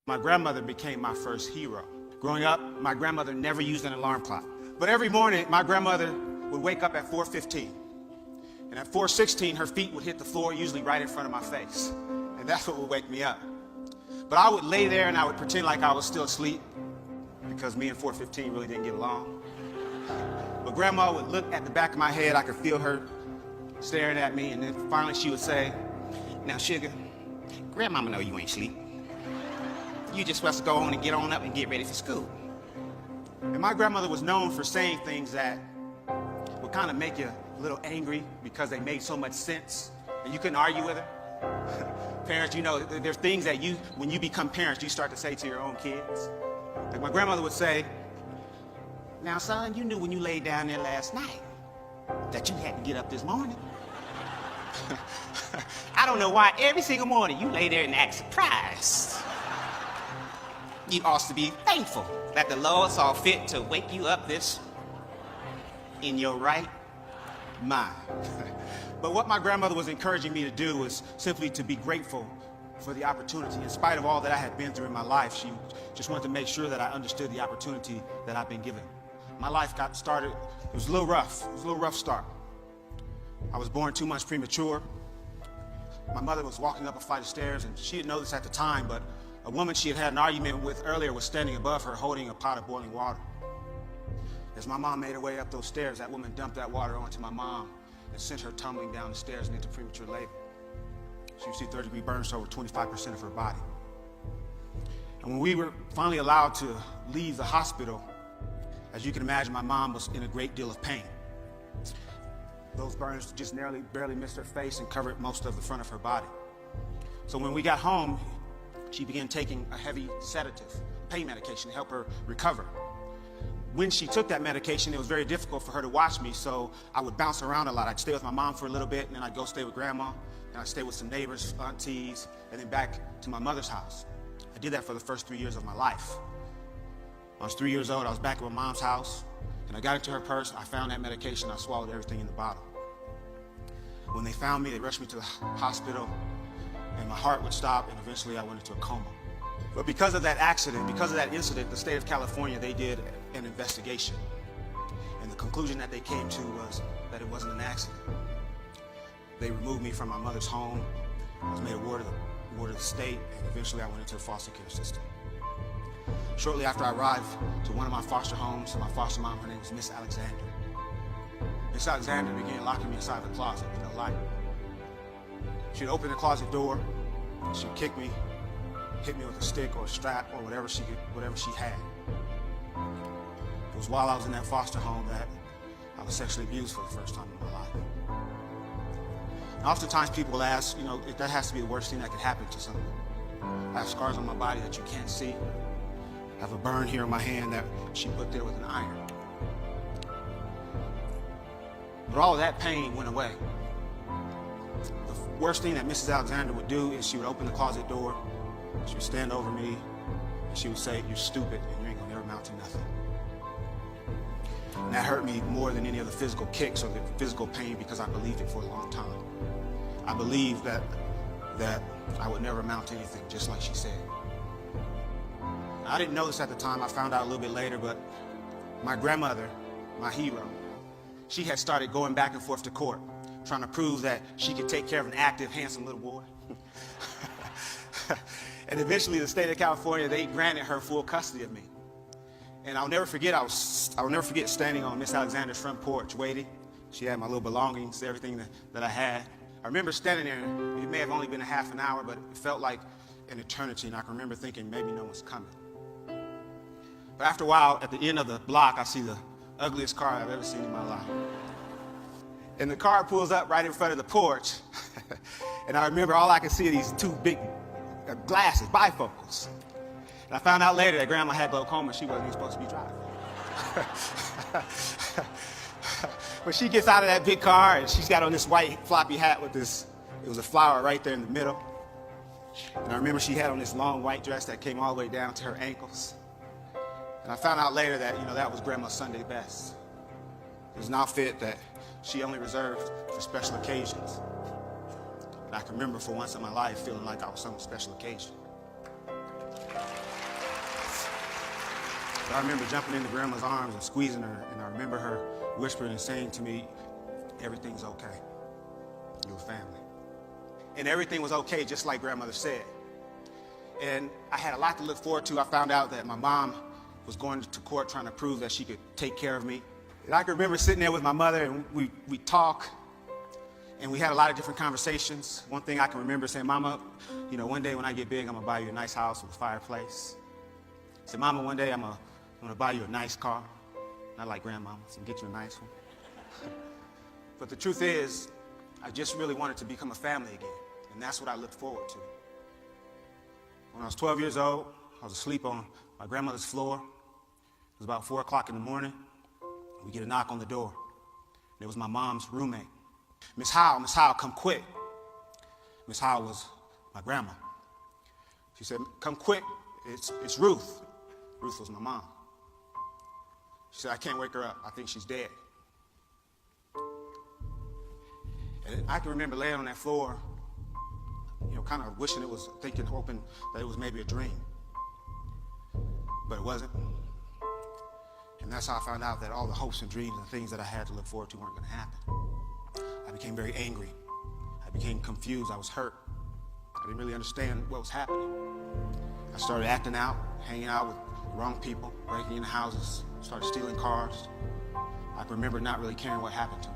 My grandmother became my first hero. Growing up, my grandmother never used an alarm clock. But every morning, my grandmother would wake up at 4:15. And at 4:16, her feet would hit the floor, usually right in front of my face. And that's what would wake me up. But I would lay there and I would pretend like I was still asleep because me and 4:15 really didn't get along. But grandma would look at the back of my head. I could feel her staring at me. And then finally she would say, "Now, sugar, grandmama know you ain't asleep. You just supposed to go on and get on up and get ready for school." And my grandmother was known for saying things that would kind of make you a little angry because they made so much sense and you couldn't argue with her. Parents, you know, there's things that when you become parents, you start to say to your own kids. Like my grandmother would say, "Now, son, you knew when you laid down there last night that you had to get up this morning. I don't know why every single morning you lay there and act surprised. You ought to be thankful that the Lord saw fit to wake you up in your right mind." But what my grandmother was encouraging me to do was simply to be grateful for the opportunity. In spite of all that I had been through in my life, she just wanted to make sure that I understood the opportunity that I've been given. My life got started, it was a little rough. It was a little rough start. I was born 2 months premature. My mother was walking up a flight of stairs, and she didn't know this at the time, but a woman she had had an argument with earlier was standing above her holding a pot of boiling water. As my mom made her way up those stairs, that woman dumped that water onto my mom and sent her tumbling down the stairs and into premature labor. She received third-degree burns to over 25% of her body. And when we were finally allowed to leave the hospital, as you can imagine, my mom was in a great deal of pain. Those burns just barely missed her face and covered most of the front of her body. So when we got home, she began taking a heavy sedative, pain medication to help her recover. When she took that medication, it was very difficult for her to watch me, so I would bounce around a lot. I'd stay with my mom for a little bit, and then I'd go stay with grandma, and I'd stay with some neighbors, aunties, and then back to my mother's house. I did that for the first 3 years of my life. When I was 3 years old, I was back at my mom's house, and I got into her purse, I found that medication, I swallowed everything in the bottle. When they found me, they rushed me to the hospital, and my heart would stop, and eventually I went into a coma. But because of that accident, because of that incident, the state of California, they did an investigation. And the conclusion that they came to was that it wasn't an accident. They removed me from my mother's home. I was made a ward of the state, and eventually I went into the foster care system. Shortly after I arrived to one of my foster homes, my foster mom, her name was Miss Alexander. Miss Alexander began locking me inside the closet with no light. She'd open the closet door, she'd kick me, hit me with a stick or a strap or whatever she had. It was while I was in that foster home that I was sexually abused for the first time in my life. And oftentimes people will ask, you know, if that has to be the worst thing that could happen to someone. I have scars on my body that you can't see. I have a burn here in my hand that she put there with an iron. But all of that pain went away. The worst thing that Mrs. Alexander would do is she would open the closet door, she would stand over me, and she would say, "You're stupid and you ain't gonna never amount to nothing." And that hurt me more than any of the physical kicks or the physical pain because I believed it for a long time. I believed that I would never amount to anything, just like she said. I didn't know this at the time, I found out a little bit later, but my grandmother, my hero, she had started going back and forth to court, trying to prove that she could take care of an active, handsome little boy. And eventually the state of California, they granted her full custody of me. And I'll never forget standing on Miss Alexander's front porch waiting. She had my little belongings, everything that I had. I remember standing there, it may have only been a half an hour, but it felt like an eternity, and I can remember thinking maybe no one's coming. But after a while, at the end of the block, I see the ugliest car I've ever seen in my life. And the car pulls up right in front of the porch, and I remember all I could see are these two big glasses, bifocals. And I found out later that grandma had glaucoma, she wasn't even supposed to be driving. But she gets out of that big car and she's got on this white floppy hat with it was a flower right there in the middle. And I remember she had on this long white dress that came all the way down to her ankles. And I found out later that, that was grandma's Sunday best. It was an outfit that she only reserved for special occasions. And I can remember for once in my life feeling like I was some special occasion. I remember jumping into Grandma's arms and squeezing her, and I remember her whispering and saying to me, everything's okay. You're family. And everything was okay, just like Grandmother said. And I had a lot to look forward to. I found out that my mom was going to court trying to prove that she could take care of me. And I can remember sitting there with my mother, and we talk, and we had a lot of different conversations. One thing I can remember saying, Mama, you know, one day when I get big, I'm gonna buy you a nice house with a fireplace. I said, Mama, one day I'm gonna buy you a nice car. Not like Grandmama, so get you a nice one. But the truth is, I just really wanted to become a family again, and that's what I looked forward to. When I was 12 years old, I was asleep on my grandmother's floor. It was about 4 o'clock in the morning. We get a knock on the door. And it was my mom's roommate. Miss Howell, come quick. Miss Howell was my grandma. She said, come quick, it's Ruth. Ruth was my mom. She said, I can't wake her up. I think she's dead. And I can remember laying on that floor, you know, kind of wishing it was, thinking, hoping that it was maybe a dream. But it wasn't. And that's how I found out that all the hopes and dreams and things that I had to look forward to weren't going to happen. I became very angry. I became confused. I was hurt. I didn't really understand what was happening. I started acting out, hanging out with the wrong people, breaking into houses, started stealing cars. I can remember not really caring what happened to me.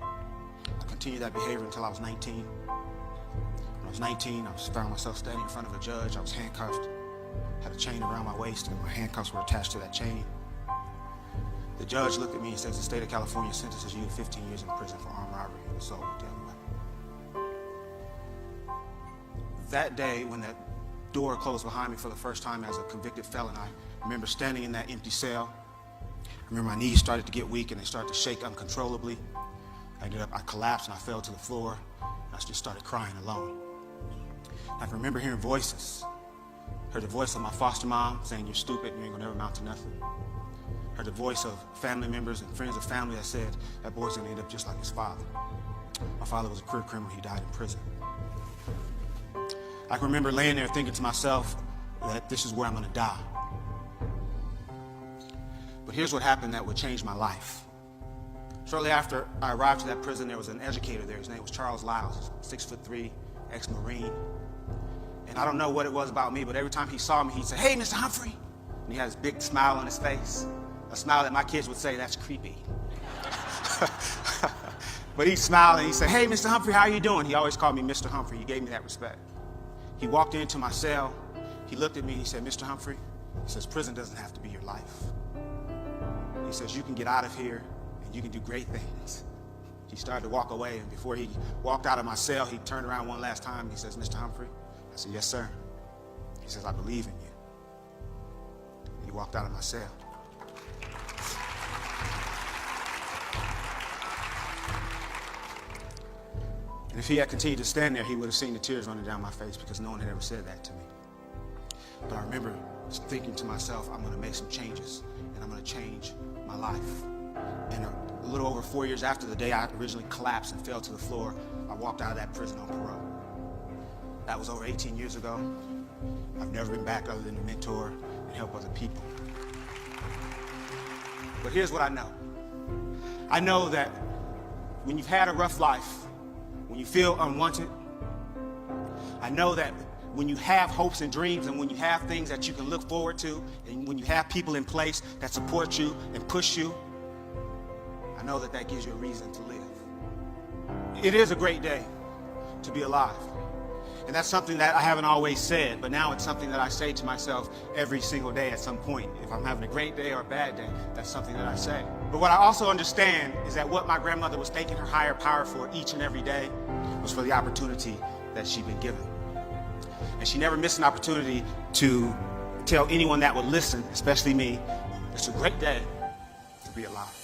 I continued that behavior until I was 19. When I was 19, I found myself standing in front of a judge. I was handcuffed, had a chain around my waist, and my handcuffs were attached to that chain. The judge looked at me and says, the state of California sentences you to 15 years in prison for armed robbery and assault with a deadly weapon. That day, when that door closed behind me for the first time as a convicted felon, I remember standing in that empty cell. I remember my knees started to get weak and they started to shake uncontrollably. I collapsed and I fell to the floor, and I just started crying alone. I can remember hearing voices. Heard the voice of my foster mom saying, you're stupid, you ain't gonna never amount to nothing. Heard the voice of family members and friends of family that said, that boy's gonna end up just like his father. My father was a career criminal, he died in prison. I can remember laying there thinking to myself that this is where I'm gonna die. But here's what happened that would change my life. Shortly after I arrived to that prison, there was an educator there. His name was Charles Lyles, 6'3", ex-Marine. And I don't know what it was about me, but every time he saw me, he'd say, hey, Mr. Humphrey. And he had this big smile on his face, a smile that my kids would say, that's creepy. But he'd smile and he'd say, hey, Mr. Humphrey, how are you doing? He always called me Mr. Humphrey. He gave me that respect. He walked into my cell. He looked at me and he said, Mr. Humphrey, he says, prison doesn't have to be your life. He says, you can get out of here and you can do great things. He started to walk away, and before he walked out of my cell, he turned around one last time and he says, Mr. Humphrey? I said, yes, sir. He says, I believe in you. He walked out of my cell. And if he had continued to stand there, he would have seen the tears running down my face because no one had ever said that to me. But I remember thinking to myself, I'm going to make some changes, and I'm going to change my life. And a little over 4 years after the day I originally collapsed and fell to the floor, I walked out of that prison on parole. That was over 18 years ago. I've never been back other than to mentor and help other people. But here's what I know. I know that when you've had a rough life, when you feel unwanted, I know that when you have hopes and dreams and when you have things that you can look forward to and when you have people in place that support you and push you, I know that that gives you a reason to live. It is a great day to be alive. And that's something that I haven't always said, but now it's something that I say to myself every single day at some point. If I'm having a great day or a bad day, that's something that I say. But what I also understand is that what my grandmother was thanking her higher power for each and every day was for the opportunity that she'd been given. And she never missed an opportunity to tell anyone that would listen, especially me, it's a great day to be alive.